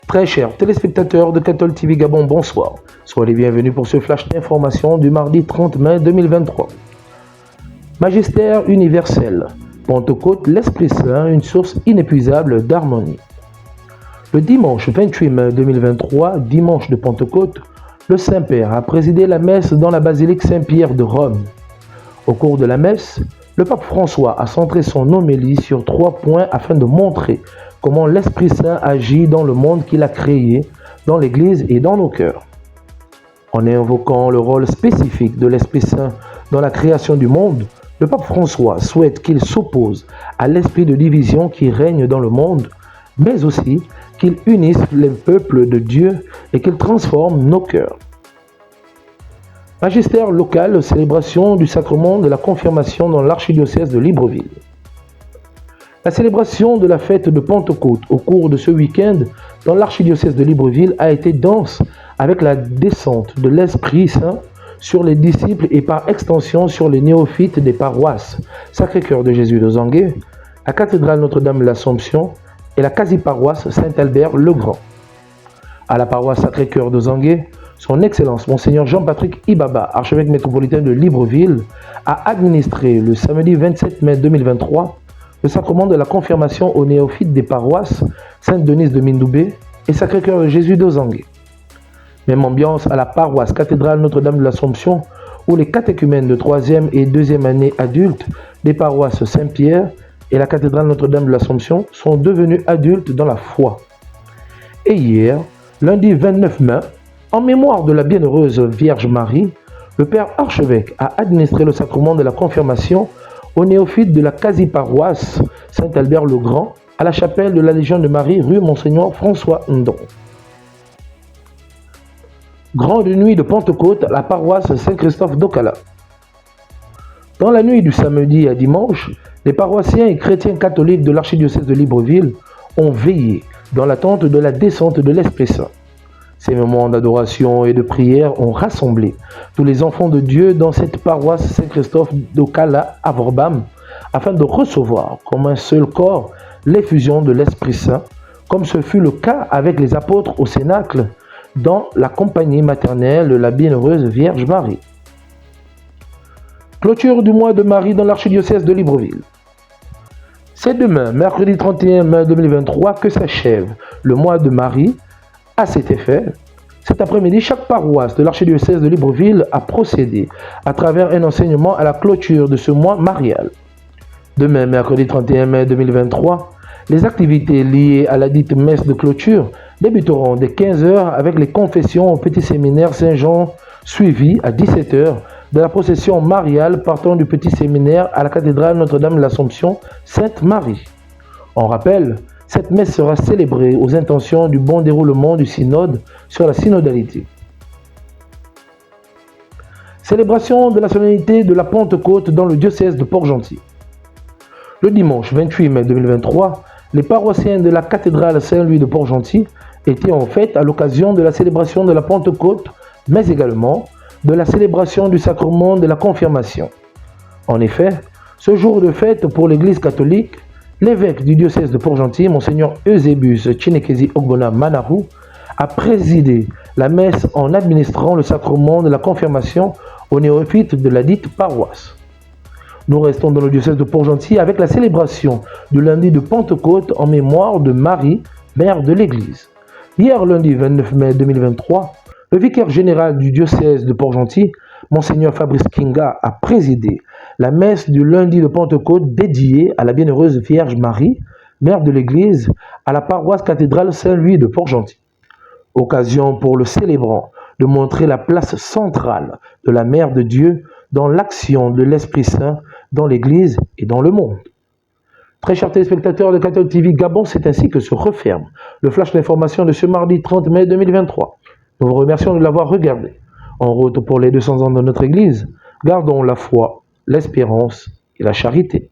Très chers téléspectateurs de Cathol TV Gabon, bonsoir. Soyez les bienvenus pour ce flash d'information du mardi 30 mai 2023. Magistère universel. Pentecôte, l'Esprit Saint, une source inépuisable d'harmonie. Le dimanche 28 mai 2023, dimanche de Pentecôte, le Saint-Père a présidé la messe dans la basilique Saint-Pierre de Rome. Au cours de la messe, le pape François a centré son homélie sur 3 points afin de montrer comment l'Esprit Saint agit dans le monde qu'il a créé, dans l'Église et dans nos cœurs. En invoquant le rôle spécifique de l'Esprit Saint dans la création du monde, le pape François souhaite qu'il s'oppose à l'esprit de division qui règne dans le monde, mais aussi qu'il unisse les peuples de Dieu et qu'il transforme nos cœurs. Magistère local, célébration du sacrement de la confirmation dans l'archidiocèse de Libreville. La célébration de la fête de Pentecôte au cours de ce week-end dans l'archidiocèse de Libreville a été dense avec la descente de l'Esprit Saint sur les disciples et par extension sur les néophytes des paroisses Sacré-Cœur de Jésus de Zangué, la cathédrale Notre-Dame de l'Assomption et la quasi-paroisse Saint-Albert-le-Grand. À la paroisse Sacré-Cœur de Zangué, son Excellence Monseigneur Jean-Patrick Ibaba, archevêque métropolitain de Libreville, a administré le samedi 27 mai 2023 le sacrement de la confirmation aux néophytes des paroisses Sainte-Denise de Mindoubé et Sacré-Cœur de Jésus de Zangué. Même ambiance à la paroisse cathédrale Notre-Dame de l'Assomption, où les catéchumènes de 3e et 2e année adultes des paroisses Saint-Pierre et la cathédrale Notre-Dame de l'Assomption sont devenus adultes dans la foi. Et hier, lundi 29 mai, en mémoire de la bienheureuse Vierge Marie, le Père archevêque a administré le sacrement de la confirmation aux néophytes de la quasi-paroisse Saint-Albert-le-Grand à la chapelle de la Légion de Marie, rue Monseigneur François Ndon. Grande nuit de Pentecôte à la paroisse Saint-Christophe d'Ocala. Dans la nuit du samedi à dimanche, les paroissiens et chrétiens catholiques de l'archidiocèse de Libreville ont veillé dans l'attente de la descente de l'Esprit Saint. Ces moments d'adoration et de prière ont rassemblé tous les enfants de Dieu dans cette paroisse Saint-Christophe d'Ocala à Vorbam afin de recevoir comme un seul corps l'effusion de l'Esprit Saint, comme ce fut le cas avec les apôtres au Cénacle dans la compagnie maternelle de la bienheureuse Vierge Marie. Clôture du mois de Marie dans l'archidiocèse de Libreville. C'est demain, mercredi 31 mai 2023, que s'achève le mois de Marie. À cet effet, cet après-midi, chaque paroisse de l'archidiocèse de Libreville a procédé à travers un enseignement à la clôture de ce mois marial. Demain, mercredi 31 mai 2023, les activités liées à la dite messe de clôture débuteront dès 15h avec les confessions au petit séminaire Saint-Jean, suivies à 17h de la procession mariale partant du petit séminaire à la cathédrale Notre-Dame de l'Assomption Sainte-Marie. En rappel, cette messe sera célébrée aux intentions du bon déroulement du synode sur la synodalité. Célébration de la solennité de la Pentecôte dans le diocèse de Port-Gentil. Le dimanche 28 mai 2023, les paroissiens de la cathédrale Saint-Louis de Port-Gentil étaient en fête à l'occasion de la célébration de la Pentecôte, mais également de la célébration du sacrement de la confirmation. En effet, ce jour de fête pour l'Église catholique, l'évêque du diocèse de Port-Gentil, Monseigneur Eusebius Chinekezi Ogbona Manaru, a présidé la messe en administrant le sacrement de la confirmation aux néophytes de la dite paroisse. Nous restons dans le diocèse de Port-Gentil avec la célébration du lundi de Pentecôte en mémoire de Marie, mère de l'Église. Hier, lundi 29 mai 2023, le vicaire général du diocèse de Port-Gentil, Monseigneur Fabrice Kinga, a présidé la messe du lundi de Pentecôte dédiée à la bienheureuse Vierge Marie, mère de l'Église, à la paroisse cathédrale Saint-Louis de Port-Gentil. Occasion pour le célébrant de montrer la place centrale de la Mère de Dieu dans l'action de l'Esprit Saint dans l'Église et dans le monde. Très chers téléspectateurs de Cathol TV Gabon, c'est ainsi que se referme le flash d'information de ce mardi 30 mai 2023. Nous vous remercions de l'avoir regardé. En route pour les 200 ans de notre Église, gardons la foi, l'espérance et la charité.